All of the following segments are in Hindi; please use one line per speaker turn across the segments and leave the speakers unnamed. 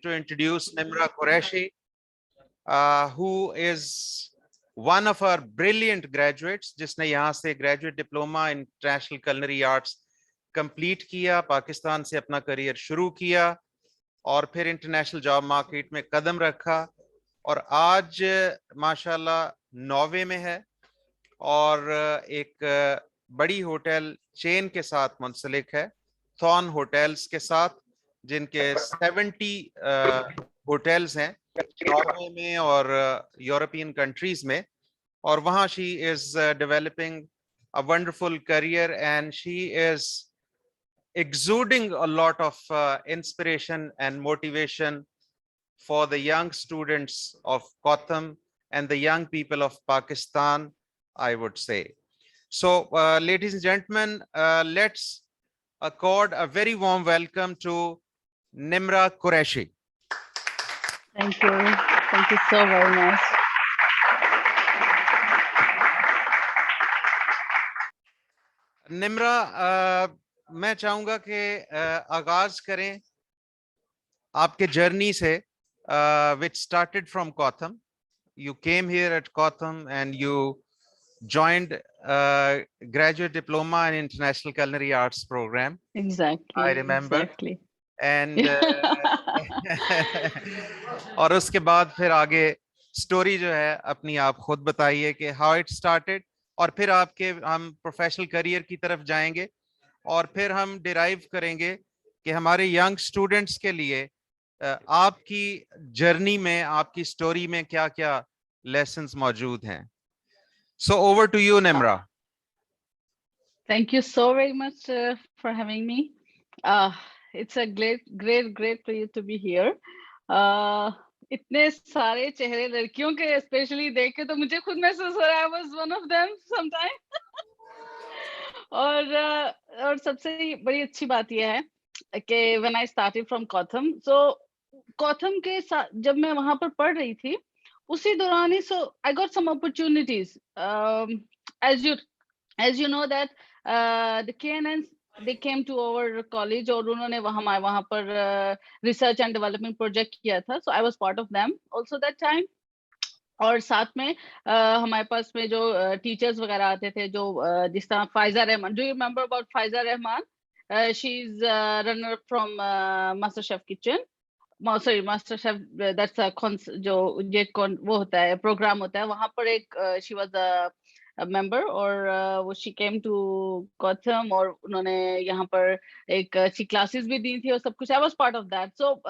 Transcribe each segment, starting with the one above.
to introduce Nimra Qureshi, who is one of our brilliant graduates, जिसने यहाँ से graduate diploma in international culinary arts complete किया, पाकिस्तान से अपना करियर शुरू किया और फिर इंटरनेशनल जॉब मार्केट में कदम रखा और आज माशाल्लाह नॉर्वे में है और एक बड़ी होटल चेन के साथ मुंसलिक है, थॉन होटल्स के साथ, जिनके 70 होटल्स हैं नॉर्वे में और यूरोपियन कंट्रीज में, और वहाँ she is developing a wonderful career and she is exuding a lot of inspiration and motivation for the young students of Kotham and the young people of Pakistan, I would say. So, ladies and gentlemen, let's accord a very warm welcome to Nimra Qureshi.
Thank you. Thank you so very much.
Nimra, मैं चाहूंगा कि आगाज करें आपके जर्नी से, which started from Kotham. You came here at Kotham and you joined graduate diploma in international culinary arts program.
Exactly.
I remember.
Exactly.
And और उसके बाद फिर आगे स्टोरी जो है अपनी आप खुद बताइए कि how it started, और फिर आपके हम प्रोफेशनल करियर की तरफ जाएंगे और फिर हम डिराइव करेंगे कि हमारे यंग स्टूडेंट्स के लिए आपकी जर्नी में, आपकी स्टोरी में क्या-क्या लेसन्स मौजूद हैं. So over to you, Nimra.
Thank you so very much for having me. It's a great for you to be here. इतने सारे चेहरे लड़कियों के स्पेशली देख के तो मुझे खुद महसूस हो रहा है I was one of them sometime. और सबसे बड़ी अच्छी बात यह है कि when I started from Kotham, so Kotham के साथ जब मैं वहां पर पढ़ रही थी उसी दौरान ही so I got some opportunities. As you know that the KNNs they came to our college और उन्होंने वहां पर research and development project किया था, so I was part of them also that time. और साथ में हमारे पास में जो टीचर्स वगैरह आते थे, जो जिस तरह Pfizer Rahman, do you remember about Pfizer Rahman? She is runner from master chef kitchen, sorry master chef, that's जो ये वो होता है प्रोग्राम होता है, वहां पर एक शी वाज अ मेंबर और वो शी केम टू कोथम और उन्होंने यहाँ पर एक अच्छी क्लासेस भी दी थी और सब कुछ. I was part of that. So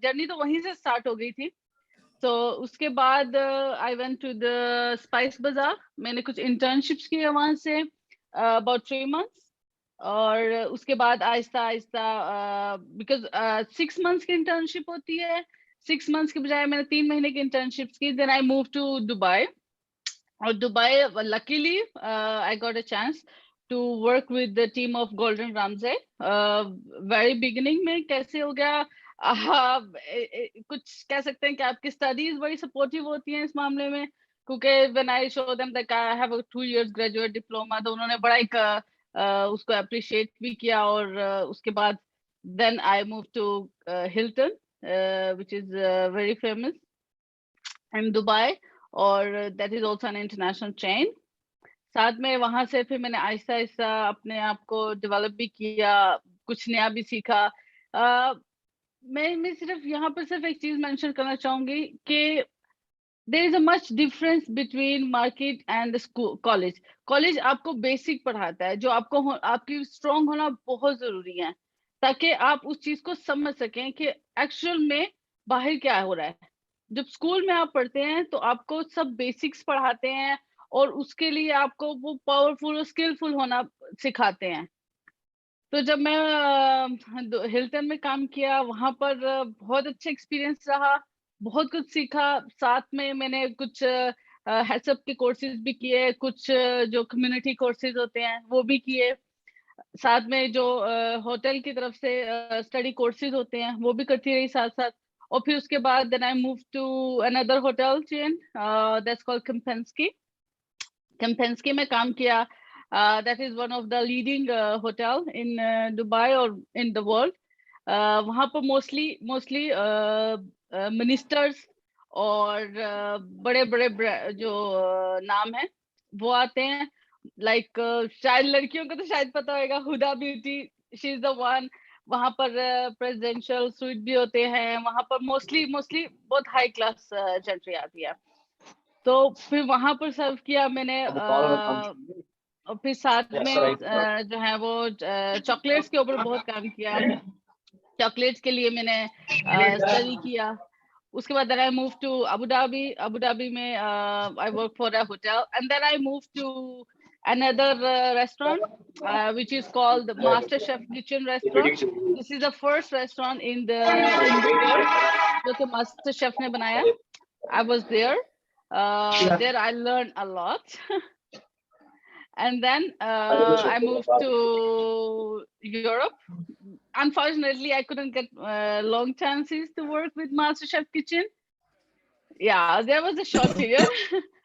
journey तो वहीं से स्टार्ट हो गई थी. तो उसके बाद I went to the spice bazaar. मैंने कुछ इंटर्नशिप्स किए वहां से अबाउट 3 months. और उसके बाद आहिस्ता आहिस्ता बिकॉज 6 months की इंटर्नशिप होती है, 6 months के बजाय मैंने 3 महीने की इंटर्नशिप्स की. Then I move to Dubai. और Dubai luckily I got a chance to work with the team of Gordon Ramsay. Very beginning में कैसे हो गया, कुछ कह सकते हैं कि आपकी स्टडीज बड़ी सपोर्टिव होती हैं इस मामले में, क्योंकि when I show them that I have a 2 years graduate diploma, तो उन्होंने बड़ा एक उसको अप्रिशिएट भी किया. और उसके बाद then I move to Hilton which is very famous in Dubai, और that is also an international chain. साथ में वहां से फिर मैंने आहिस्ता आहिस्ता अपने आप को डेवलप भी किया, कुछ नया भी सीखा. मैं सिर्फ यहाँ पर सिर्फ एक चीज मेंशन करना चाहूंगी कि there is a much difference between market and school. College आपको बेसिक पढ़ाता है, जो आपको आपकी स्ट्रॉन्ग होना बहुत जरूरी है, ताकि आप उस चीज को समझ सकें कि एक्चुअल में बाहर क्या हो रहा है. जब स्कूल में आप पढ़ते हैं तो आपको सब बेसिक्स पढ़ाते हैं और उसके लिए आपको वो पावरफुल और स्किलफुल होना सिखाते हैं. तो जब मैं हिल्टन में काम किया, वहां पर बहुत अच्छा एक्सपीरियंस रहा, बहुत कुछ सीखा. साथ में मैंने कुछ हेड्सअप के कोर्सेज भी किए, कुछ जो कम्युनिटी कोर्सेज होते हैं वो भी किए. साथ में जो होटल की तरफ से स्टडी कोर्सेज होते हैं वो भी करती रही साथ साथ. और फिर उसके बाद then I move to another hotel chain that's called Kempinski में काम किया. That is one of the leading hotel in Dubai or in the world. वहां पर मोस्टली मिनिस्टर्स और बड़े बड़े जो नाम है वो आते हैं, लाइक शायद लड़कियों को तो शायद पता होगा, Huda Beauty, she is the one. वहां पर प्रेसिडेंशियल स्वीट भी होते हैं, वहां पर मोस्टली बहुत हाई क्लास जेंट्री आती है। तो फिर वहां पर सर्व किया मैंने, और फिर साथ में जो है वो चॉकलेट्स के ऊपर बहुत काम किया। चॉकलेट्स के लिए मैंने स्टडी किया। उसके बाद then I moved to Abu Dhabi. Abu Dhabi में I worked for a hotel, and then I moved to another restaurant which is called the Master Chef Kitchen Restaurant. This is the first restaurant in the world जो कि Master Chef ने बनाया। I was there. There I learned a lot. And then I moved to Europe. Unfortunately, I couldn't get long chances to work with MasterChef Kitchen. Yeah, there was a short period,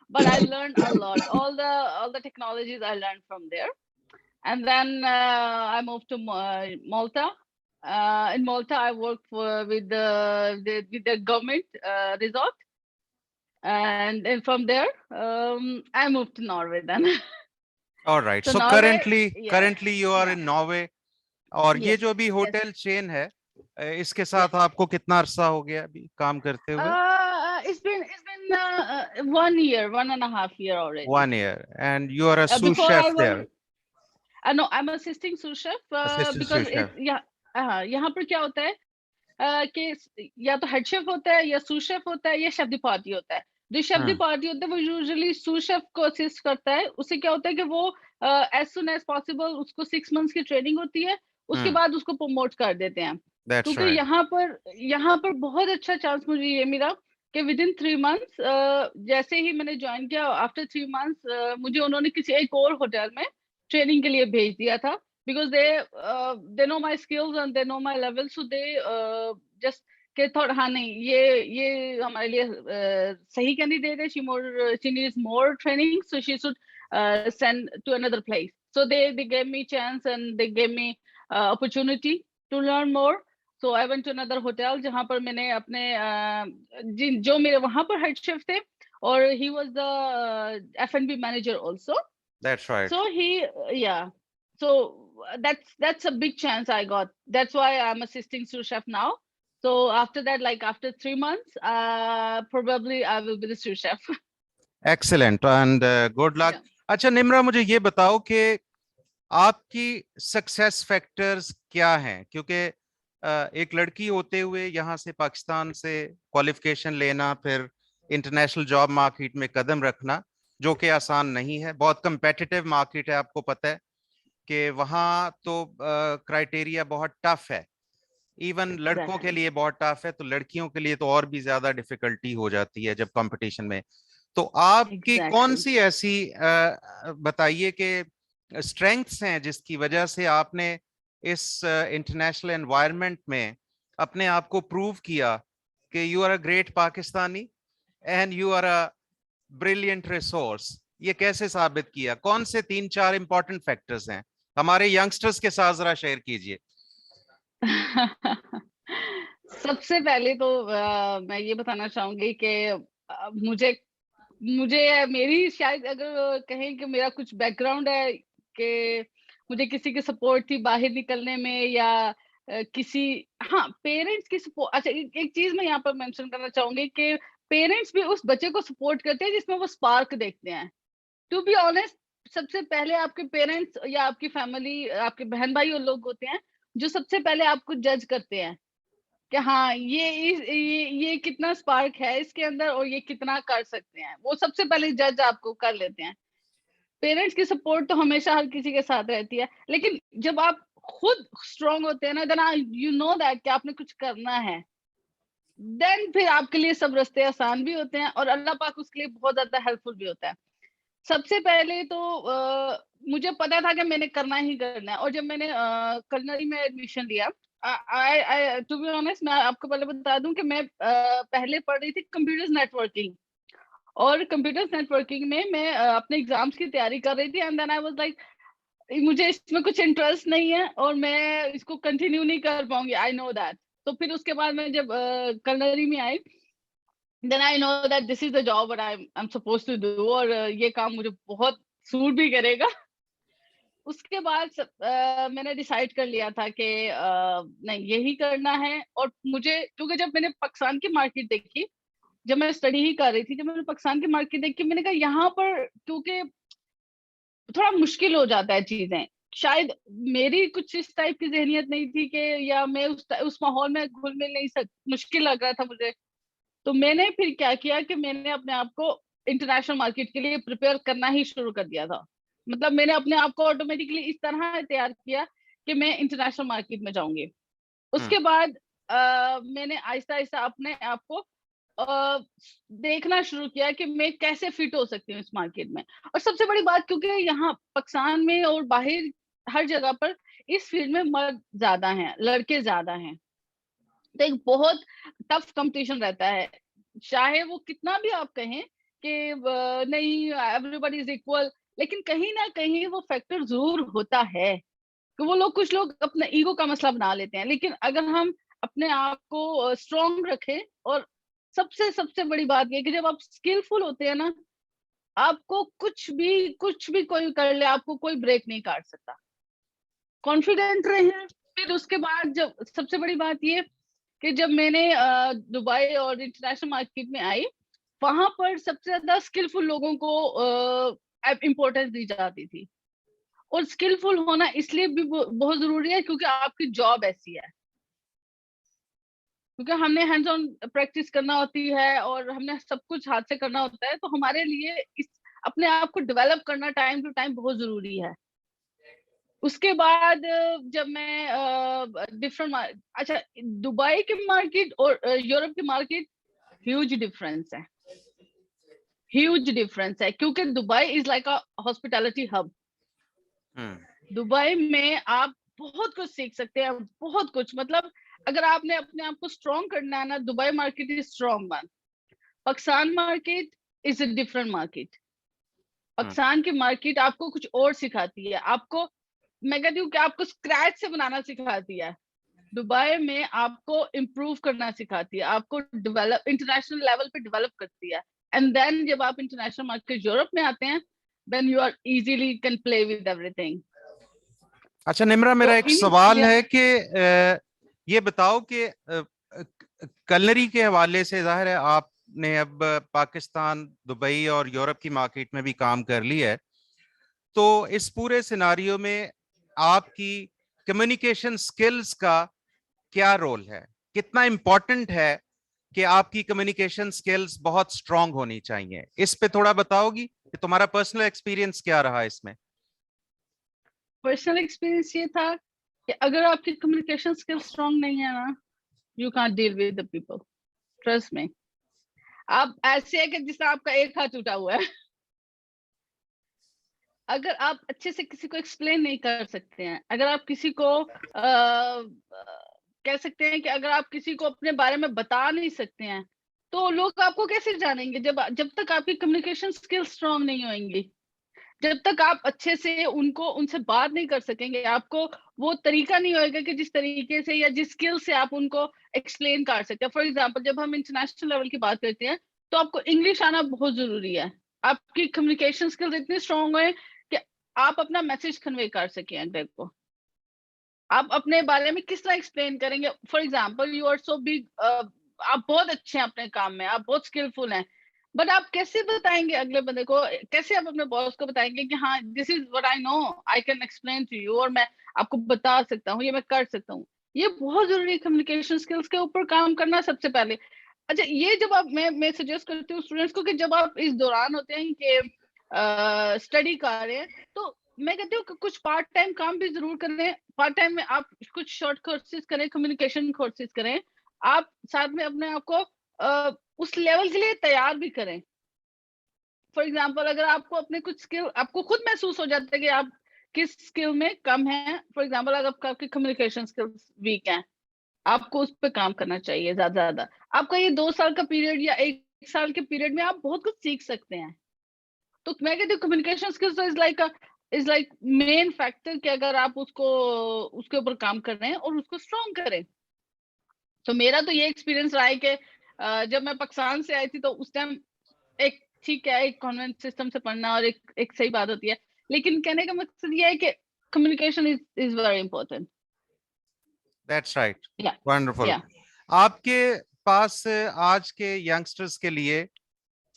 but I learned a lot. All the technologies I learned from there. And then I moved to Malta. In Malta, I worked with the government resort, and then from there, I moved to Norway then.
All right.
So
So
Norway,
currently you are in Norway. और ये
Yes,
जो अभी होटल चेन है, इसके साथ आपको कितना अरसा हो गया अभी काम करते हुए?
It's been 1 year, 1.5 year already.
1 year. And you are a sous
Before
chef
I was,
there,
no, I'm assisting sous chef
assistant
because
sous chef.
यहाँ पर क्या होता है कि या तो हेड शेफ होता है, या sous chef होता है, या शेफ दी पार्टी होता है। जो शेफ दी पार्टी होता है वो यूजुअली sous chef को असिस्ट करता है। उससे क्या होता है कि वो एज सुन एज पॉसिबल उसको 6 मंथ्स की ट्रेनिंग होती है, उसके बाद उसको प्रमोट कर देते हैं।
That's
क्योंकि
right.
यहाँ पर बहुत अच्छा चांस मुझे ये मिला कि विद इन 3 मंथ्स जैसे ही मैंने ज्वाइन किया, आफ्टर 3 मंथ्स मुझे उन्होंने किसी एक और होटल में ट्रेनिंग के लिए भेज दिया था, because they know my skills and they know my level, so they just के थोड़ा, हाँ नहीं, ये हमारे लिए सही कैंडिडेट है, she needs more training, so she should send to another place. So they gave me chance and they gave me opportunity to learn more. So I went to another hotel जहाँ पर मैंने अपने जो मेरे वहाँ पर head chef थे, और he was the F&B manager also.
That's right.
So so that's a big chance I got. That's why I'm assisting sous chef now. So after that, like after 3 months, probably I will be the sous chef.
Excellent and good luck.
Yeah.
अच्छा निम्रा, मुझे ये बताओ कि आपकी सक्सेस फैक्टर्स क्या हैं, क्योंकि एक लड़की होते हुए यहाँ से पाकिस्तान से क्वालिफिकेशन लेना, फिर इंटरनेशनल जॉब मार्केट में कदम रखना, जो कि आसान नहीं है, बहुत कंपेटिटिव मार्केट है, आपको पता है कि वहाँ तो क्राइटेरिया बहुत टफ है, इवन लड़कों के लिए बहुत टफ है, तो लड़कियों के लिए तो और भी ज्यादा डिफिकल्टी हो जाती है जब कंपटीशन में। तो आपकी कौन सी ऐसी बताइए कि स्ट्रेंथ्स हैं जिसकी वजह से आपने इस इंटरनेशनल एनवायरनमेंट में अपने आप को प्रूव किया कि you are a great Pakistani and you are a brilliant resource? ये कैसे साबित किया? कौन से 3-4 इंपॉर्टेंट फैक्टर्स हैं हमारे यंगस्टर्स के साथ जरा शेयर कीजिए।
सबसे पहले तो मैं ये बताना चाहूंगी कि मुझे मेरी शायद अगर कहें कि मेरा कुछ बैकग्राउंड है कि मुझे किसी की सपोर्ट थी बाहर निकलने में, या किसी, हाँ, पेरेंट्स की सपोर्ट। अच्छा, एक चीज मैं यहाँ पर मेंशन करना चाहूंगी कि पेरेंट्स भी उस बच्चे को सपोर्ट करते हैं जिसमें वो स्पार्क देखते हैं। टू बी ऑनेस्ट, सबसे पहले आपके पेरेंट्स या आपकी फैमिली, आपके बहन भाई और लोग होते हैं जो सबसे पहले आपको जज करते हैं कि हाँ ये कितना स्पार्क है इसके अंदर और ये कितना कर सकते हैं, वो सबसे पहले जज आपको कर लेते हैं। पेरेंट्स की सपोर्ट तो हमेशा हर किसी के साथ रहती है, लेकिन जब आप खुद स्ट्रांग होते हैं ना, देन यू नो दैट कि आपने कुछ करना है, देन फिर आपके लिए सब रास्ते आसान भी होते हैं और अल्लाह पाक उसके लिए बहुत ज्यादा हेल्पफुल भी होता है। सबसे पहले तो मुझे पता था कि मैंने करना ही करना है, और जब मैंने कलनरी में एडमिशन लिया, टू बी ऑनेस्ट, मैं आपको पहले बता दूं कि मैं पहले पढ़ रही थी कंप्यूटर्स नेटवर्किंग, और कंप्यूटर्स नेटवर्किंग में मैं अपने एग्जाम्स की तैयारी कर रही थी, and then I was like, मुझे इसमें कुछ इंटरेस्ट नहीं है और मैं इसको कंटिन्यू नहीं कर पाऊंगी, आई नो दैट। तो फिर उसके बाद मैं जब कलनरी में आई, then I know that this is the job what I am supposed to do, और ये काम मुझे बहुत सूट भी करेगा। उसके बाद मैंने डिसाइड कर लिया था कि नहीं, यही करना है। और मुझे, क्योंकि जब मैंने पाकिस्तान की मार्केट देखी, जब मैं स्टडी ही कर रही थी, जब मैंने पाकिस्तान की मार्केट देखी, मैंने कहा यहाँ पर क्योंकि थोड़ा मुश्किल हो जाता है चीजें। शायद मेरी कुछ इस टाइप की जहनियत नहीं थी कि, या मैं उस माहौल में घुल मिल नहीं मुश्किल लग रहा था मुझे। तो मैंने फिर क्या किया कि मैंने अपने आप को इंटरनेशनल मार्केट के लिए प्रिपेयर करना ही शुरू कर दिया था। मतलब मैंने अपने आप को ऑटोमेटिकली इस तरह तैयार किया कि मैं इंटरनेशनल मार्केट में जाऊंगी। उसके बाद मैंने आहिस्ता आहिस्ता अपने आप को देखना शुरू किया कि मैं कैसे फिट हो सकती हूँ इस मार्केट में। और सबसे बड़ी बात, क्योंकि यहाँ पाकिस्तान में और बाहर हर जगह पर इस फील्ड में मर्द ज्यादा हैं, लड़के ज्यादा हैं, तो एक बहुत टफ कंपटीशन रहता है। चाहे वो कितना भी आप कहें कि नहीं एवरीबॉडी इज इक्वल, लेकिन कहीं ना कहीं वो फैक्टर जरूर होता है कि वो लोग, कुछ लोग अपना ईगो का मसला बना लेते हैं। लेकिन अगर हम अपने आप को स्ट्रॉन्ग रखें, और सबसे सबसे बड़ी बात ये कि जब आप स्किलफुल होते हैं ना, आपको कुछ भी कोई कर ले, आपको कोई ब्रेक नहीं काट सकता। कॉन्फिडेंट रहे। फिर उसके बाद जब सबसे बड़ी बात ये कि जब मैंने दुबई और इंटरनेशनल मार्केट में आई, वहां पर सबसे ज्यादा स्किलफुल लोगों को इम्पोर्टेंस दी जाती थी। और स्किलफुल होना इसलिए भी बहुत जरूरी है क्योंकि आपकी जॉब ऐसी है, क्योंकि हमने हैंड्स ऑन प्रैक्टिस करना होती है और हमने सब कुछ हाथ से करना होता है। तो हमारे लिए इस अपने आप को डेवलप करना टाइम टू टाइम बहुत जरूरी है। उसके बाद जब मैं डिफरेंट, अच्छा, दुबई की मार्केट और यूरोप की मार्केट, ह्यूज डिफरेंस है, ह्यूज डिफरेंस है। क्योंकि Dubai is like a hospitality hub. Dubai में आप बहुत कुछ सीख सकते हैं, बहुत कुछ। मतलब अगर आपने अपने आप को स्ट्रॉन्ग करना है ना, Dubai market is strong one. Pakistan market is a different market. Pakistan की मार्केट आपको कुछ और सिखाती है, आपको, मैं कहती हूँ कि आपको स्क्रैच से बनाना सिखाती है। दुबई में आपको इम्प्रूव करना सिखाती है, आपको डेवलप, इंटरनेशनल लेवल पे डेवलप करती है। एंड देन जब आप इंटरनेशनल मार्केट यूरोप में आते हैं, then you are easily can play with everything.
अच्छा निम्रा, मेरा एक सवाल है कि ये बताओ कि कलनरी के हवाले से जाहिर है आपने अब पाकिस्तान, दुबई और यूरोप की मार्केट में भी काम कर लिया है, तो इस पूरे सिनारियो में आपकी कम्युनिकेशन स्किल्स का क्या रोल है? कितना इंपॉर्टेंट है कि आपकी कम्युनिकेशन स्किल्स बहुत स्ट्रांग होनी चाहिए? इस पे थोड़ा बताओगी कि तुम्हारा पर्सनल एक्सपीरियंस क्या रहा इसमें?
पर्सनल एक्सपीरियंस ये था कि अगर आपकी कम्युनिकेशन स्किल स्ट्रांग नहीं है ना, you can't deal with the people, trust me. आप ऐसे है कि जिससे आपका एक हाथ टूटा हुआ है। अगर आप अच्छे से किसी को एक्सप्लेन नहीं कर सकते हैं, अगर आप किसी को कह सकते हैं कि अगर आप किसी को अपने बारे में बता नहीं सकते हैं, तो लोग आपको कैसे जानेंगे? जब तक आपकी कम्युनिकेशन स्किल स्ट्रांग नहीं होंगी, जब तक आप अच्छे से उनसे बात नहीं कर सकेंगे, आपको वो तरीका नहीं होएगा कि जिस तरीके से या जिस स्किल से आप उनको एक्सप्लेन कर सकते हैं। फॉर एग्जांपल, जब हम इंटरनेशनल लेवल की बात करते हैं, तो आपको इंग्लिश आना बहुत जरूरी है। आपकी कम्युनिकेशन स्किल्स इतनी स्ट्रांग है कि आप अपना मैसेज कन्वे कर सकें अगले को। आप अपने बारे में किस तरह एक्सप्लेन करेंगे? For example, you are so big, आप बहुत अच्छे हैं अपने काम में, आप बहुत स्किलफुल हैं, बट आप कैसे बताएंगे अगले बंदे को, कैसे आप अपने बॉस को बताएंगे कि हाँ, this is what I know, I can explain to you, और मैं आपको बता सकता हूँ, ये मैं कर सकता हूँ। ये बहुत जरूरी है, कम्युनिकेशन स्किल्स के ऊपर काम करना सबसे पहले। अच्छा, ये जब आप, मैं सजेस्ट करती हूँ स्टूडेंट्स को कि जब आप इस दौरान होते हैं कि स्टडी कर रहे हैं, तो मैं कहती हूँ कि कुछ पार्ट टाइम काम भी जरूर करें। पार्ट टाइम में आप कुछ शॉर्ट कोर्सेज करें, कम्युनिकेशन कोर्सेज करें। आप साथ में अपने आप को उस लेवल के लिए तैयार भी करें। फॉर एग्जाम्पल, अगर आपको अपने कुछ स्किल, आपको खुद महसूस हो जाता है कि आप किस स्किल में कम है, फॉर एग्जाम्पल अगर आपकी कम्युनिकेशन स्किल्स वीक हैं, आपको उस पर काम करना चाहिए ज्यादा। आपका ये 2 साल का पीरियड या 1 साल के पीरियड में आप बहुत कुछ सीख सकते हैं। तो मैं कहती हूँ communication skills is like is like main factor कि अगर आप उसको उसके ऊपर काम कर रहे हैं और उसको स्ट्रॉन्ग करें। तो मेरा तो ये एक्सपीरियंस रहा है कि जब मैं पाकिस्तान से आई थी तो उस टाइम एक ठीक है, एक कॉन्वेंट सिस्टम से पढ़ना और एक सही बात होती है, लेकिन कहने का मकसद ये है कि communication is very important.
That's right,
या
वंडरफुल।
या
आपके पास आज के यंगस्टर्स के लिए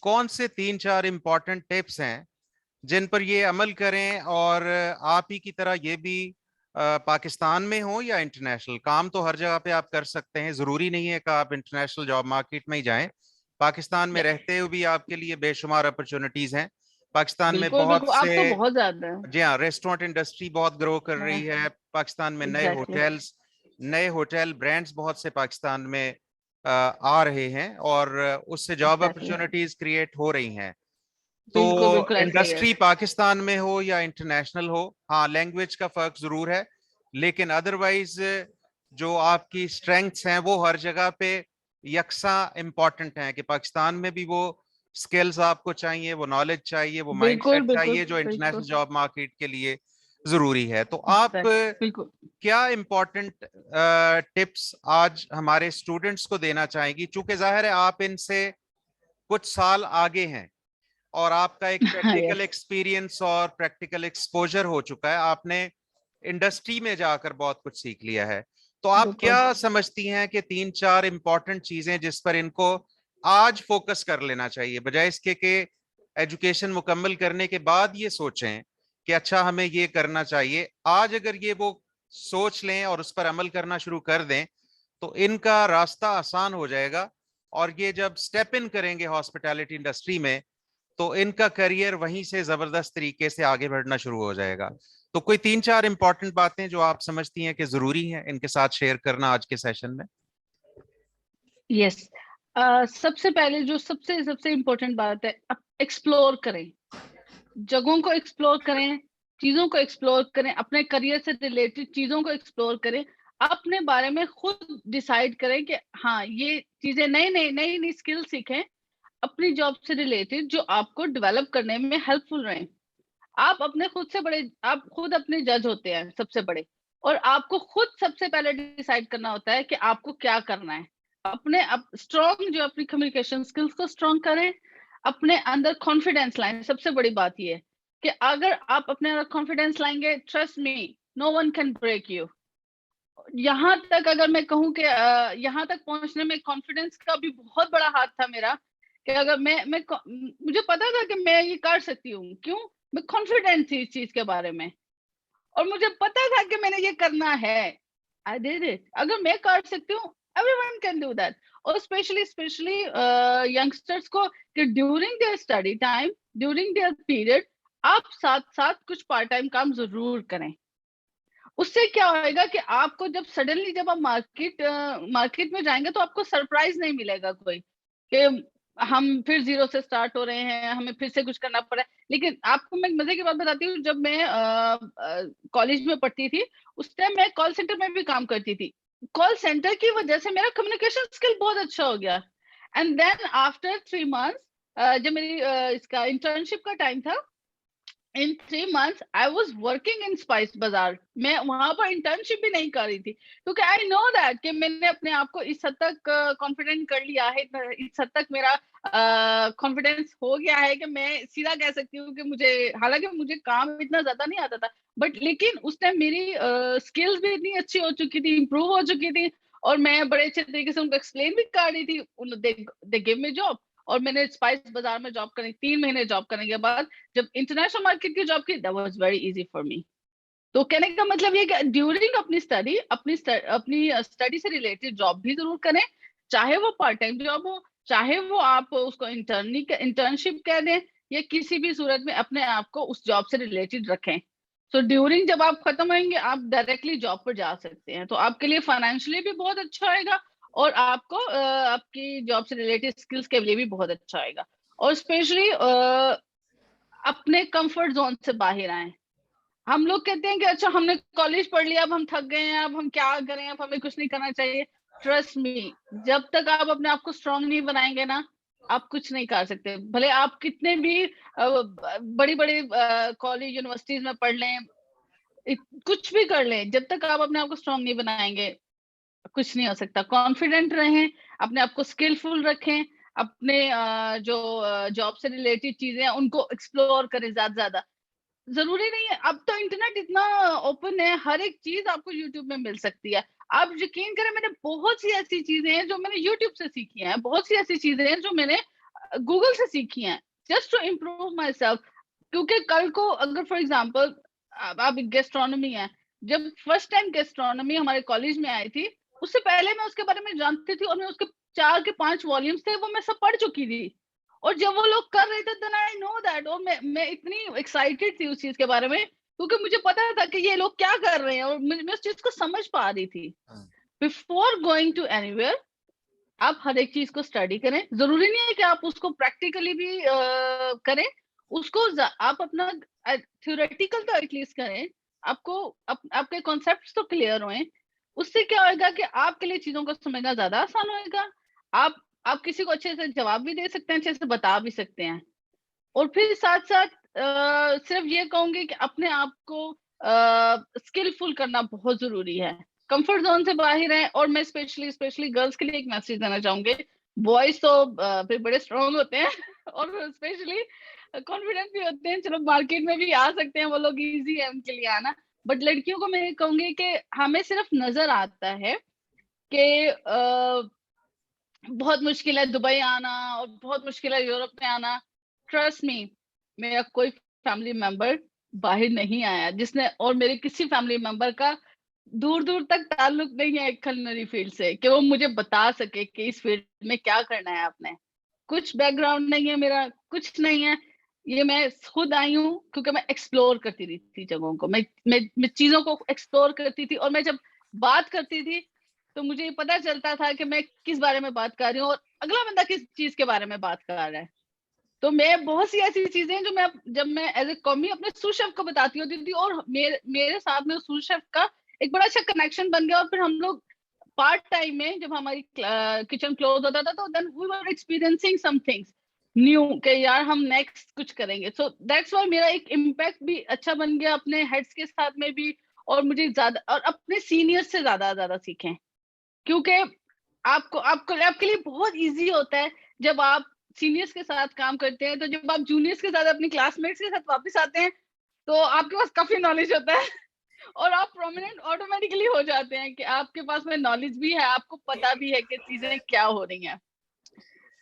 कौन से 3-4 इंपॉर्टेंट टिप्स हैं जिन पर ये अमल करें, और आप ही की तरह ये भी पाकिस्तान में हो या इंटरनेशनल, काम तो हर जगह पे आप कर सकते हैं, जरूरी नहीं है कि आप इंटरनेशनल जॉब मार्केट में ही जाएं। पाकिस्तान में
या
रहते हुए भी आपके लिए बेशुमार अपॉर्चुनिटीज हैं। पाकिस्तान में
बिल्कुल
बहुत
बिल्कुल, आप
से,
तो बहुत ज्यादा है।
जी हाँ, रेस्टोरेंट इंडस्ट्री बहुत ग्रो कर
हाँ
रही है पाकिस्तान में।
एग्जैक्टली
नए होटल ब्रांड्स बहुत से पाकिस्तान में आ रहे हैं, और उससे जॉब
एग्जैक्टली
अपॉर्चुनिटीज क्रिएट हो रही हैं। तो
बिल्कुल बिल्कुल ऐसा ही है।
इंडस्ट्री पाकिस्तान में हो या इंटरनेशनल हो, हाँ लैंग्वेज का फर्क जरूर है, लेकिन अदरवाइज जो आपकी स्ट्रेंथ्स हैं वो हर जगह पे यकसा इंपॉर्टेंट हैं, कि पाकिस्तान में भी वो स्किल्स आपको चाहिए, वो नॉलेज चाहिए, वो
बिल्कुल
माइंडसेट
बिल्कुल
चाहिए जो इंटरनेशनल
बिल्कुल
जॉब मार्केट के लिए जरूरी है। तो आप
एग्जैक्ट बिल्कुल।
क्या इंपॉर्टेंट टिप्स आज हमारे स्टूडेंट्स को देना चाहेंगी, चूंकि जाहिर है आप इनसे कुछ साल आगे हैं और आपका एक प्रैक्टिकल
यस
एक्सपीरियंस और प्रैक्टिकल एक्सपोजर हो चुका है, आपने इंडस्ट्री में जाकर बहुत कुछ सीख लिया है। तो आप
बिल्कुल।
क्या समझती हैं कि 3-4 इंपॉर्टेंट चीजें जिस पर इनको आज फोकस कर लेना चाहिए, बजाय इसके कि एजुकेशन मुकम्मल करने के बाद ये सोचें कि अच्छा हमें ये करना चाहिए, आज अगर ये वो सोच लें और उस पर अमल करना शुरू कर दें तो इनका रास्ता आसान हो जाएगा, और ये जब स्टेप इन करेंगे हॉस्पिटैलिटी इंडस्ट्री में तो इनका करियर वहीं से जबरदस्त तरीके से आगे बढ़ना शुरू हो जाएगा। तो कोई 3-4 इंपॉर्टेंट बातें जो आप समझती हैं कि जरूरी हैं इनके साथ शेयर करना आज के सेशन में।
यस सबसे पहले जो सबसे सबसे इम्पोर्टेंट बात है, आप एक्सप्लोर करें, जगहों को एक्सप्लोर करें, चीजों को एक्सप्लोर करें, अपने करियर से रिलेटेड चीजों को एक्सप्लोर करें, अपने बारे में खुद डिसाइड करें कि हाँ ये चीजें नई नई नई नई स्किल सीखें अपनी जॉब से रिलेटेड जो आपको डेवलप करने में हेल्पफुल रहे। आप अपने खुद से बड़े, आप खुद अपने जज होते हैं सबसे बड़े, और आपको खुद सबसे पहले डिसाइड करना होता है कि आपको क्या करना है। अपने स्ट्रॉन्ग जो अपनी कम्युनिकेशन स्किल्स को स्ट्रॉन्ग करें, अपने अंदर कॉन्फिडेंस लाएं। सबसे बड़ी बात ये है कि अगर आप अपने अंदर कॉन्फिडेंस लाएंगे, trust me, no one can break you. यहाँ तक अगर मैं कहूँ कि यहाँ तक पहुंचने में कॉन्फिडेंस का भी बहुत बड़ा हाथ था मेरा, कि अगर मैं मुझे पता था कि मैं ये कर सकती हूँ, क्यों, मैं कॉन्फिडेंट थी इस चीज के बारे में, और मुझे पता था कि मैंने ये करना है। I did it. अगर मैं कर सकती हूँ, एवरीवन कैन डू दैट। और स्पेशली स्पेशली यंगस्टर्स को कि during their study time, during their period, आप साथ साथ कुछ पार्ट टाइम काम जरूर करें। उससे क्या होएगा कि आपको जब सडनली जब आप मार्केट में जाएंगे तो आपको सरप्राइज नहीं मिलेगा कोई, कि हम फिर जीरो से स्टार्ट हो रहे हैं, हमें फिर से कुछ करना पड़ा है। लेकिन आपको मैं एक मजे की बात बताती हूँ, जब मैं कॉलेज में पढ़ती थी उस टाइम मैं कॉल सेंटर में भी काम करती थी। कॉल सेंटर की वजह से मेरा कम्युनिकेशन स्किल बहुत अच्छा हो गया। एंड देन आफ्टर 3 मंथ्स जब मेरी इसका इंटर्नशिप का टाइम था, इन 3 months I was working in spice बाजार। मैं वहां पर इंटर्नशिप भी नहीं कर रही थी, क्योंकि आई नो दैट कि मैंने अपने आप को इस हद तक कॉन्फिडेंट कर लिया है, इस हद तक मेरा कॉन्फिडेंस हो गया है कि मैं सीधा कह सकती हूँ कि मुझे, हालांकि मुझे काम इतना ज्यादा नहीं आता था, बट लेकिन उस टाइम मेरी स्किल्स भी इतनी अच्छी हो चुकी थी, इंप्रूव हो चुकी थी, और मैं बड़े अच्छे तरीके से उनको एक्सप्लेन भी कर रही थी। दे गिव मी जॉब, और मैंने स्पाइस बाजार में जॉब करने, 3 महीने जॉब करने के बाद जब इंटरनेशनल मार्केट की जॉब की, that was very easy for me. तो कहने का मतलब ये कि ड्यूरिंग अपनी स्टडी, अपनी स्टडी से रिलेटेड जॉब भी जरूर करें, चाहे वो पार्ट टाइम जॉब हो, चाहे वो आप उसको इंटर्नशिप कह दें, या किसी भी सूरत में अपने आप को उस जॉब से रिलेटेड रखें। सो ड्यूरिंग जब आप खत्म होंगे आप डायरेक्टली जॉब पर जा सकते हैं, तो आपके लिए फाइनेंशियली भी बहुत अच्छा होएगा, और आपको आपकी जॉब से रिलेटेड स्किल्स के लिए भी बहुत अच्छा आएगा। और स्पेशली अपने कंफर्ट जोन से बाहर आए। हम लोग कहते हैं कि अच्छा हमने कॉलेज पढ़ लिया, अब हम थक गए हैं, अब हम क्या करें, अब हमें कुछ नहीं करना चाहिए। ट्रस्ट मी, जब तक आप अपने आप को स्ट्रांग नहीं बनाएंगे ना, आप कुछ नहीं कर सकते, भले आप कितने भी बड़ी बड़ी कॉलेज यूनिवर्सिटीज में पढ़ लें, कुछ भी कर लें, जब तक आप अपने आप को स्ट्रांग नहीं बनाएंगे कुछ नहीं हो सकता। कॉन्फिडेंट रहें, अपने आप को स्किलफुल रखें, अपने जो जॉब से रिलेटेड चीजें हैं उनको एक्सप्लोर करें ज्यादा ज्यादा। जरूरी नहीं है, अब तो इंटरनेट इतना ओपन है, हर एक चीज आपको यूट्यूब में मिल सकती है। आप यकीन करें, मैंने बहुत सी ऐसी चीजें हैं जो मैंने यूट्यूब से सीखी हैं, बहुत सी ऐसी चीजें हैं जो मैंने गूगल से सीखी हैं, just to improve myself. क्योंकि कल को अगर फॉर एग्जाम्पल आप गेस्ट्रोनॉमी है, जब फर्स्ट टाइम गेस्ट्रोनॉमी हमारे कॉलेज में आई थी, उससे पहले मैं उसके बारे में जानती थी और मैं उसके 4 के 5 वॉल्यूम्स थे वो मैं सब पढ़ चुकी थी। और जब वो लोग कर रहे थे देन आई नो दैट, और मैं इतनी एक्साइटेड थी उस चीज के बारे में, क्योंकि मुझे पता था कि ये लोग क्या कर रहे हैं और मैं उस चीज को समझ पा रही थी। बिफोर गोइंग टू एनीवेयर आप हर एक चीज को स्टडी करें, जरूरी नहीं है कि आप उसको प्रैक्टिकली भी करें, उसको आप अपना थ्योरेटिकल तो एटलीस्ट करें, आपको आपके कॉन्सेप्ट्स तो क्लियर हों। उससे क्या होगा कि आपके लिए चीजों को समझना ज्यादा आसान होएगा। आप किसी को अच्छे से जवाब भी दे सकते हैं, अच्छे से बता भी सकते हैं। और फिर साथ साथ सिर्फ ये कहूंगी कि अपने आप को स्किलफुल करना बहुत जरूरी है, कंफर्ट जोन से बाहर है। और मैं स्पेशली गर्ल्स के लिए एक मैसेज देना चाहूंगी। बॉयज तो फिर बड़े स्ट्रांग होते हैं और स्पेशली कॉन्फिडेंट भी होते हैं, चलो मार्केट में भी आ सकते हैं, वो लोग इजी है उनके लिए आना। बट लड़कियों को मैं ये कहूंगी कि हमें सिर्फ नजर आता है कि बहुत मुश्किल है दुबई आना और बहुत मुश्किल है यूरोप में आना। ट्रस्ट मी, मेरा कोई फैमिली मेंबर बाहर नहीं आया जिसने, और मेरे किसी फैमिली मेंबर का दूर दूर तक ताल्लुक नहीं है culinary फील्ड से कि वो मुझे बता सके कि इस फील्ड में क्या करना है आपने। कुछ बैकग्राउंड नहीं है मेरा, कुछ नहीं है। ये मैं खुद आई हूँ क्योंकि मैं एक्सप्लोर करती रही थी जगहों को, मैं चीजों को एक्सप्लोर करती थी, और मैं जब बात करती थी तो मुझे ये पता चलता था कि मैं किस बारे में बात कर रही हूँ और अगला बंदा किस चीज के बारे में बात कर रहा है। तो मैं बहुत सी ऐसी चीजें जो मैं जब मैं एज ए कॉमी अपने सूश शेफ को बताती होती थी, और मेरे साथ में सूश शेफ का एक बड़ा अच्छा कनेक्शन बन गया। और फिर हम लोग पार्ट टाइम में जब हमारी किचन क्लोज होता था तो then we were experiencing some things new कि यार हम नेक्स्ट कुछ करेंगे। सो दैट्स व्हाई मेरा एक इम्पैक्ट भी अच्छा बन गया अपने हेड्स के साथ में भी, और मुझे ज्यादा और अपने सीनियर्स से ज्यादा सीखें। क्योंकि आपको आपको आपके लिए बहुत इजी होता है जब आप सीनियर्स के साथ काम करते हैं, तो जब आप जूनियर्स के साथ अपनी क्लासमेट्स के साथ वापस आते हैं तो आपके पास काफी नॉलेज होता है और आप प्रोमिनेंट ऑटोमेटिकली हो जाते हैं कि आपके पास में नॉलेज भी है, आपको पता भी है कि चीजें क्या हो रही हैं।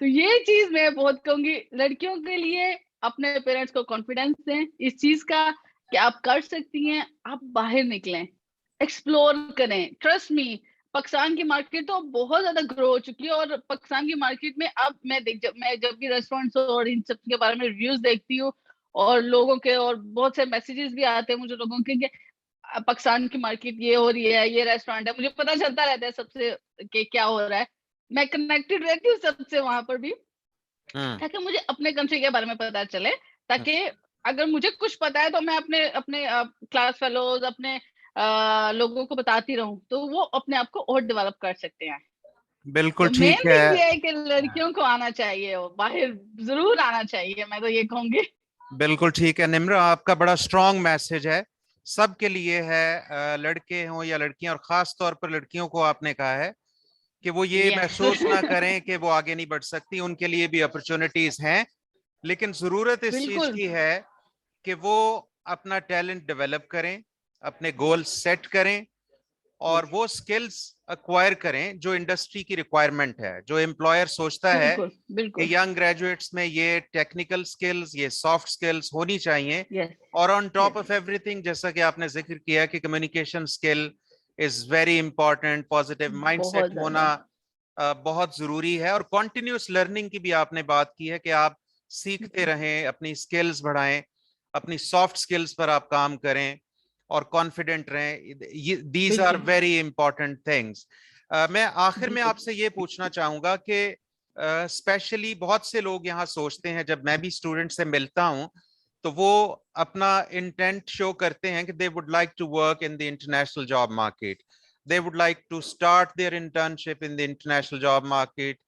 तो ये चीज मैं बहुत कहूंगी लड़कियों के लिए, अपने पेरेंट्स को कॉन्फिडेंस दें इस चीज का कि आप कर सकती हैं, आप बाहर निकलें, एक्सप्लोर करें। ट्रस्ट मी, पाकिस्तान की मार्केट तो बहुत ज्यादा ग्रो हो चुकी है, और पाकिस्तान की मार्केट में अब मैं जब भी रेस्टोरेंट्स और इन सब के बारे में रिव्यूज देखती हूँ और लोगों के, और बहुत से मैसेजेस भी आते हैं मुझे लोगों के कि पाकिस्तान की मार्केट ये हो रही है, ये रेस्टोरेंट है, मुझे पता चलता रहता है सबसे कि क्या हो रहा है। मैं कनेक्टेड रहती हूँ सबसे वहां पर भी, ताकि मुझे अपने कंट्री के बारे में पता चले, ताकि अगर मुझे कुछ पता है तो मैं अपने अपने क्लास फेलोज अपने लोगों को बताती रहूं, तो वो अपने आप को और डेवलप कर सकते हैं।
बिल्कुल
तो
ठीक
मेन
है।
थिंग ये है कि लड़कियों को आना चाहिए, वो बाहर जरूर आना चाहिए, मैं तो ये कहूंगी।
बिल्कुल ठीक है निम्रा, आपका बड़ा स्ट्रॉन्ग मैसेज है, सबके लिए है, लड़के हों या लड़कियां, और खास तौर पर लड़कियों को आपने कहा है कि वो ये
यस
महसूस ना करें कि वो आगे नहीं बढ़ सकती, उनके लिए भी अपॉर्चुनिटीज हैं। लेकिन जरूरत इस चीज
बिल्कुल
की है कि वो अपना टैलेंट डेवलप करें, अपने गोल सेट करें, और
यस
वो स्किल्स अक्वायर करें जो इंडस्ट्री की रिक्वायरमेंट है। जो एम्प्लॉयर सोचता है
बिल्कुल
कि
बिल्कुल
यंग ग्रेजुएट्स में ये टेक्निकल स्किल्स, ये सॉफ्ट स्किल्स होनी चाहिए,
यस
और on top
yes
of everything, जैसा कि आपने जिक्र किया कि communication skill is very important, positive mindset
बहुत
होना
ज्यादा
बहुत जरूरी है, और कॉन्टिन्यूस लर्निंग की भी आपने बात की है कि आप सीखते रहें, अपनी स्किल्स बढ़ाएं, अपनी सॉफ्ट स्किल्स पर आप काम करें और कॉन्फिडेंट रहें। दीज आर
बिल्कुल
वेरी इंपॉर्टेंट थिंग्स। मैं आखिर में
बिल्कुल
आपसे ये पूछना चाहूंगा कि स्पेशली बहुत से लोग यहाँ सोचते हैं, जब मैं भी स्टूडेंट से मिलता हूँ तो वो अपना इंटेंट शो करते हैं कि they would like to work in the international job market, they would like to start their internship in the international job market,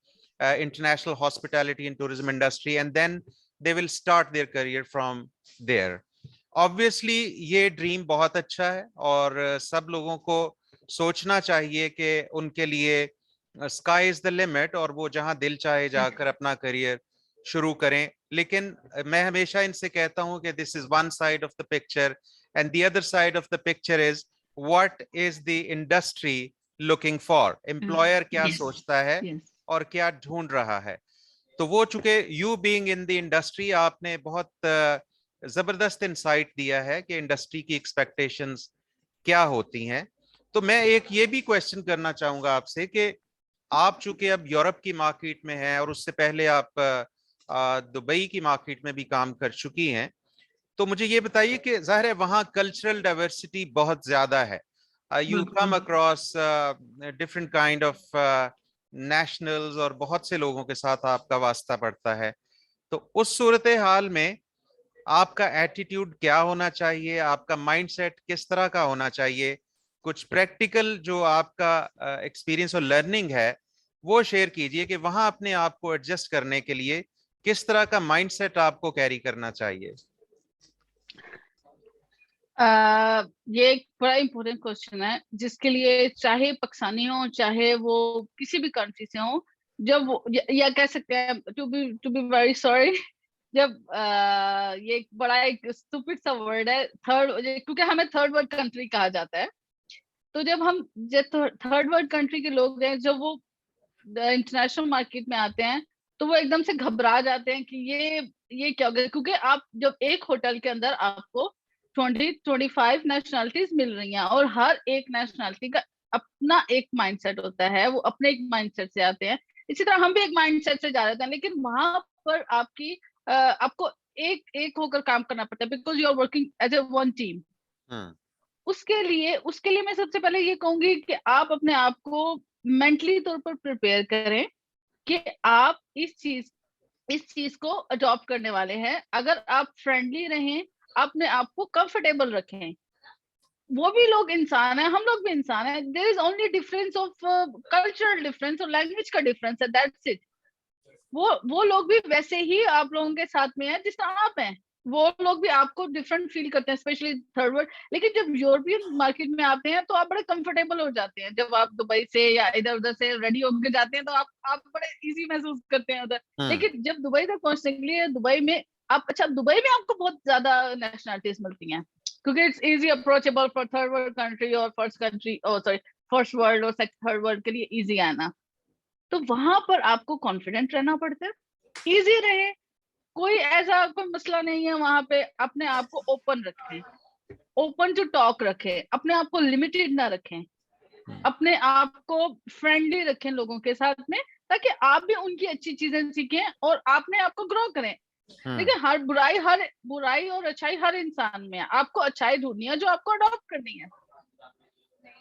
international hospitality and tourism industry, and then they will start their career from there. Obviously ये ड्रीम बहुत अच्छा है और सब लोगों को सोचना चाहिए कि उनके लिए स्काई इज द लिमिट और वो जहां दिल चाहे जाकर अपना करियर शुरू करें। लेकिन मैं हमेशा इनसे कहता हूं कि this is one side of the picture and the other side of the picture is what is the industry looking for. Employer क्या सोचता है और क्या ढूंढ रहा है। तो वो चूंकि you being in the industry, आपने बहुत जबरदस्त इंसाइट दिया है कि इंडस्ट्री की एक्सपेक्टेशंस क्या होती हैं। तो मैं एक ये भी क्वेश्चन करना चाहूंगा आपसे कि आप चूंकि अब यूरोप की मार्केट में हैं और उससे पहले आप दुबई की मार्केट में भी काम कर चुकी हैं, तो मुझे ये बताइए कि जाहिर है वहाँ कल्चरल डाइवर्सिटी बहुत ज्यादा है। You come across different kind of nationals और बहुत से लोगों के साथ आपका वास्ता पड़ता है। तो उस सूरत हाल में आपका एटीट्यूड क्या होना चाहिए, आपका माइंडसेट किस तरह का होना चाहिए? कुछ प्रैक्टिकल जो आपका एक्सपीरियंस और लर्निंग है वो शेयर कीजिए कि वहां अपने आप को एडजस्ट करने के लिए किस तरह का माइंडसेट आपको कैरी करना चाहिए।
ये एक बड़ा इम्पोर्टेंट क्वेश्चन है जिसके लिए चाहे पाकिस्तानी हो चाहे वो किसी भी कंट्री से हो, जब वो या कह सकते हैं टू बी वेरी सॉरी, जब ये एक बड़ा एक स्टूपिड सा वर्ड है थर्ड, क्योंकि हमें थर्ड वर्ल्ड कंट्री कहा जाता है। तो जब हम थर्ड वर्ल्ड कंट्री के लोग हैं जब वो इंटरनेशनल मार्केट में आते हैं तो वो एकदम से घबरा जाते हैं कि ये क्या हो गया, क्योंकि आप जब एक होटल के अंदर आपको 25 नेशनलिटीज मिल रही हैं और हर एक नेशनलिटी का अपना एक माइंडसेट होता है, वो अपने एक माइंडसेट से आते हैं। इसी तरह हम भी एक माइंडसेट से जा रहे थे, लेकिन वहां पर आपको एक होकर काम करना पड़ता है because you are working as a one team. उसके लिए मैं सबसे पहले ये कहूंगी कि आप अपने आप को मेंटली तौर पर प्रिपेयर करें कि आप इस चीज को अडॉप्ट करने वाले हैं। अगर आप फ्रेंडली रहें, अपने आप को कंफर्टेबल रखें, वो भी लोग इंसान हैं, हम लोग भी इंसान हैं। There is only difference of cultural difference और लैंग्वेज का डिफरेंस है, दैट्स इट। वो लोग भी वैसे ही आप लोगों के साथ में हैं जिस तरह आप हैं, वो लोग भी आपको डिफरेंट फील करते हैं, स्पेशली थर्ड वर्ल्ड। लेकिन जब यूरोपियन मार्केट में आते हैं तो आप बड़े कंफर्टेबल हो जाते हैं। जब आप दुबई से या इधर उधर से रेडी होकर जाते हैं तो आप बड़े इजी महसूस करते हैं उधर। लेकिन जब दुबई तक पहुंचने के लिए दुबई में आपको बहुत ज्यादा नेशनलिटीज मिलती हैं, क्योंकि it's easy approachable for third world country और फर्स्ट वर्ल्ड और थर्ड वर्ल्ड के लिए इजी आना। तो वहां पर आपको कॉन्फिडेंट रहना पड़ता है, इजी रहे, कोई ऐसा कोई मसला नहीं है वहां पे। अपने आप को ओपन रखें, ओपन टू टॉक रखें, अपने आप को लिमिटेड ना रखें, अपने आप को फ्रेंडली रखें लोगों के साथ में, ताकि आप भी उनकी अच्छी चीजें सीखें और अपने आप को ग्रो करें। देखिए हर बुराई और अच्छाई हर इंसान में है। आपको अच्छाई ढूंढनी है जो आपको अडॉप्ट करनी है।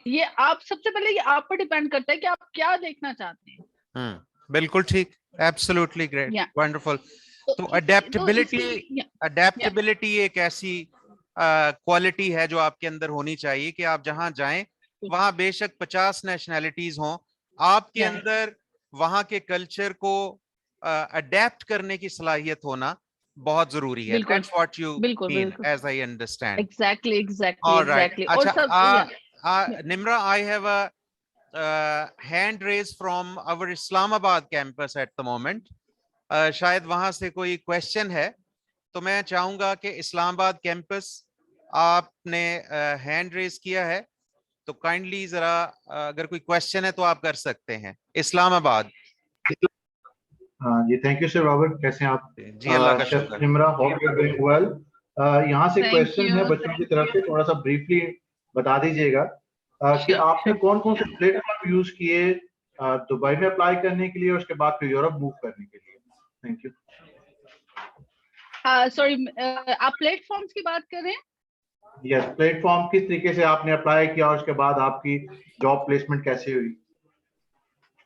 ये आप सबसे पहले ये आप पर डिपेंड करता है कि आप क्या देखना चाहते हैं।
बिल्कुल ठीक, एब्सोल्युटली ग्रेट, वंडरफुल। तो अडेप्टेबिलिटी एक ऐसी क्वालिटी है जो आपके अंदर होनी चाहिए कि आप जहां जाएं वहां बेशक 50 नेशनैलिटीज हों, आपके अंदर वहां के कल्चर को अडेप्ट करने की सलाहियत होना बहुत जरूरी है। That's what you mean, as I understand.
Exactly.
All right.
अच्छा,
Nimra, I have a hand raised from our Islamabad campus at the moment. शायद वहां से कोई क्वेश्चन है, तो मैं चाहूंगा कि इस्लामाबाद कैंपस आपने हैंड रेज किया है, तो काइंडली जरा अगर कोई क्वेश्चन है तो आप कर सकते हैं। इस्लामाबाद।
हाँ जी, थैंक यू सर रॉबर्ट, कैसे हैं आप?
जी अल्लाह का शुक्र।
Nimra, hope you are doing well. यहाँ से क्वेश्चन है बच्चों की तरफ से, थोड़ा सा ब्रीफली बता दीजिएगा कि आपने कौन कौन से प्लेटफॉर्म यूज किए दुबई में अप्लाई करने के लिए और उसके बाद फिर यूरोप मूव करने के लिए। Thank you.
सॉरी, आप प्लेटफॉर्म्स की बात कर रहे हैं?
यस, प्लेटफॉर्म किस तरीके से आपने अप्लाई किया और उसके बाद आपकी जॉब प्लेसमेंट कैसे हुई?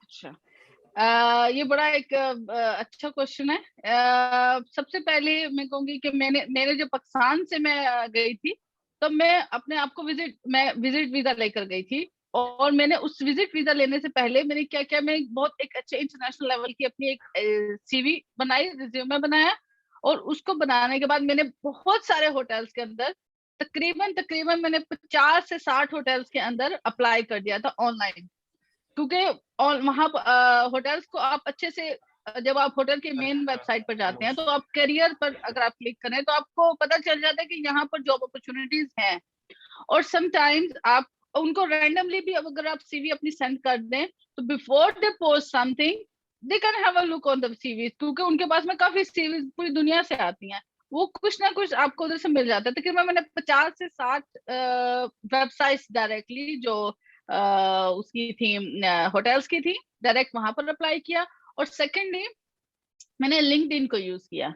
अच्छा, ये बड़ा एक अच्छा क्वेश्चन है। सबसे पहले मैं कहूंगी कि मैंने जब पाकिस्तान से मैं गई थी, तब मैं अपने आप को विजिट वीजा लेकर गई थी। और मैंने उस विजिट वीजा लेने से पहले मैंने क्या किया, मैं बहुत एक अच्छे इंटरनेशनल लेवल की अपनी एक सीवी बनाई, रिज्यूमे बनाया, और उसको बनाने के बाद मैंने बहुत सारे होटल्स के अंदर तकरीबन मैंने 50 से 60 होटल्स के अंदर अप्लाई कर दिया था ऑनलाइन, क्योंकि वहां होटल्स को आप अच्छे से, जब आप होटल के मेन वेबसाइट पर जाते हैं तो आप करियर पर अगर आप क्लिक करें तो आपको पता चल जाता है कि यहाँ पर जॉब अपॉर्चुनिटीज हैं। और समटाइम्स आप उनको रैंडमली भी अगर आप सीवी अपनी सेंड कर दें तो before they post something they can have a look on the CV, क्योंकि उनके पास में काफी सीवीज पूरी दुनिया से आती हैं, वो कुछ ना कुछ आपको उधर से मिल जाता है। तकरीबन मैंने 50 से 60 वेबसाइट्स डायरेक्टली जो उसकी थी, होटल्स की थी, डायरेक्ट वहां पर अप्लाई किया। और सेकेंडली मैंने लिंक्डइन को यूज किया।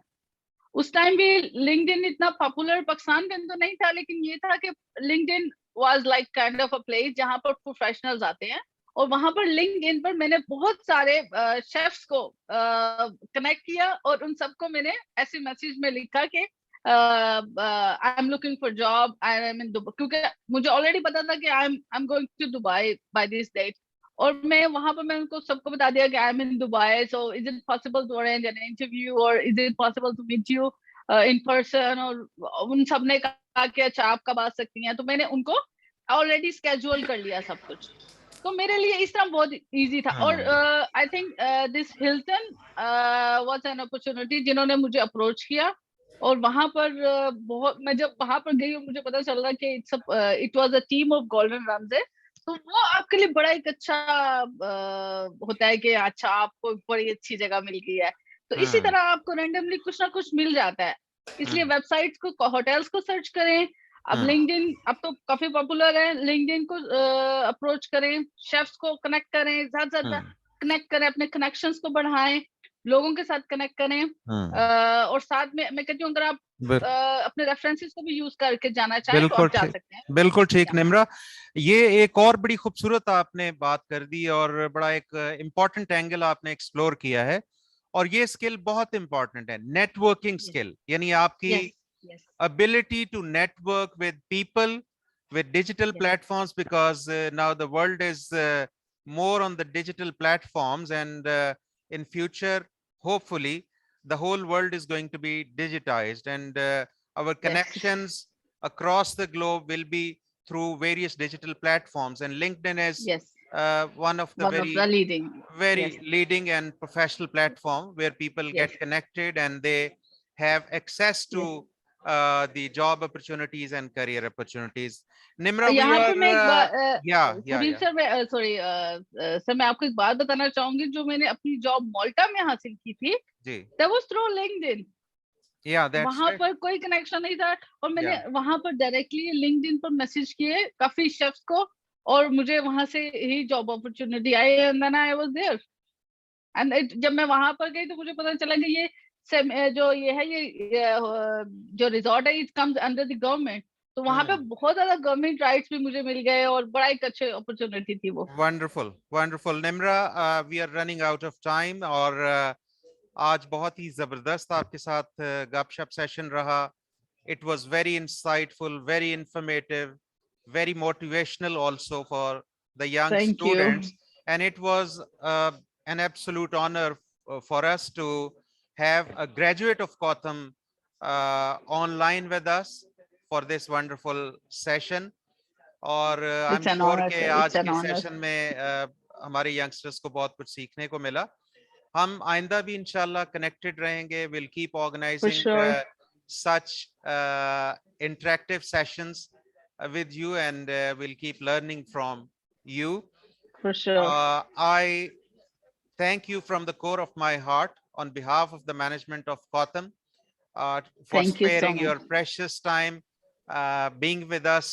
उस टाइम भी लिंक्डइन इतना पॉपुलर पाकिस्तान के अंदर नहीं था, लेकिन ये था कि LinkedIn was like kind of a place जहां पर प्रोफेशनल्स आते हैं। और वहां पर लिंक्डइन पर मैंने बहुत सारे शेफ्स को कनेक्ट किया और उन सबको मैंने ऐसे मैसेज में लिखा कि I am looking for job, I am in Dubai, क्योंकि मुझे ऑलरेडी पता था कि I am going to Dubai by this date. और मैं वहां पर मैं उनको सबको बता दिया कि I am in Dubai, so is it possible to arrange an interview और is it possible to meet you in person. और उन सब ने कहा कि अच्छा आप कब आ सकती हैं, तो मैंने उनको ऑलरेडी स्केड्यूल कर लिया सब कुछ। तो मेरे लिए इस तरह बहुत इजी था। और I think this Hilton was an opportunity जिन्होंने मुझे अप्रोच किया, और वहां पर बहुत, मैं जब वहां पर गई और मुझे पता चला कि it was a team of Gordon Ramsay's, तो वो आपके लिए बड़ा एक अच्छा होता है कि अच्छा आपको बड़ी अच्छी जगह मिल गई है। तो इसी तरह आपको रैंडमली कुछ ना कुछ मिल जाता है। इसलिए वेबसाइट्स को, होटल्स को सर्च करें। अब लिंक्डइन अब तो काफी पॉपुलर है, लिंक्डइन को अप्रोच करें, शेफ्स को कनेक्ट करें, ज्यादा से ज्यादा कनेक्ट करें, अपने कनेक्शंस को बढ़ाएं, लोगों के साथ कनेक्ट करें। और साथ में मैं कहती हूँ अगर आप अपने रेफरेंसेस को भी यूज करके जाना चाहें तो आप जा सकते हैं।
बिल्कुल ठीक निम्रा, ये एक और बड़ी खूबसूरत आपने बात कर दी और बड़ा एक इम्पोर्टेंट एंगल आपने एक्सप्लोर किया है। और ये स्किल बहुत इंपॉर्टेंट है, नेटवर्किंग स्किल, यानी आपकी ability to network with people with digital platforms, because now the world is more on the digital platforms, and in future hopefully the whole world is going to be digitized, and our connections across the globe will be through various digital platforms, and LinkedIn is one of the very leading and professional platform where people get connected and they have access to the job opportunities and career opportunities. Nimra, we are
sir मैं आपको एक बात बताना चाहूंगी, जो मैंने अपनी जॉब माल्टा में हासिल की थी that was through LinkedIn. वहां पर कोई कनेक्शन नहीं था, और मैंने वहां पर डायरेक्टली लिंक्डइन पर मैसेज किए काफी शेफ्स को, और मुझे वहां से ही जॉब अपॉर्चुनिटी आई, and then I was there. And जब मैं वहां पर गई तो मुझे पता चला कि ये जो ये है, ये जो रिजॉर्ट है, it comes under the government. तो वहां पे बहुत ज्यादा गवर्नमेंट राइट्स भी मुझे मिल गए और बड़ा एक अच्छे अपॉर्चुनिटी थी वो।
Wonderful Nimra, we are running out of time, और आज बहुत ही जबरदस्त आपके साथ गपशप सेशन रहा। It was very insightful, very informative, very motivational also for the young students, and it was an absolute honor for us to have a graduate of Kautam online with us for this wonderful session. और I'm sure कि आज के सेशन में हमारे youngsters को बहुत कुछ सीखने को मिला। हम आइंदा भी इंशाल्लाह connected रहेंगे, we'll keep organizing such interactive sessions with you, and we'll keep learning from you.
For sure.
I thank you from the core of my heart on behalf of the management of Kautam for sparing your precious time, being with us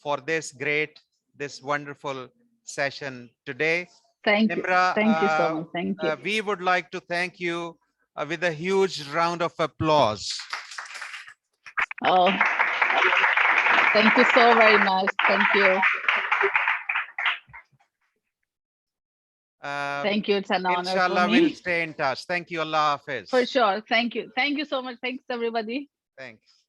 for this wonderful session today.
Thank
Nimra,
you. Thank you so much. Thank you.
We would like to thank you with a huge round of applause.
Oh. Thank you so very much. Thank you. Thank you. It's an honor.
Inshallah, we'll stay in touch. Thank you. Allah Hafiz.
For sure. Thank you. Thank you so much. Thanks, everybody.
Thanks.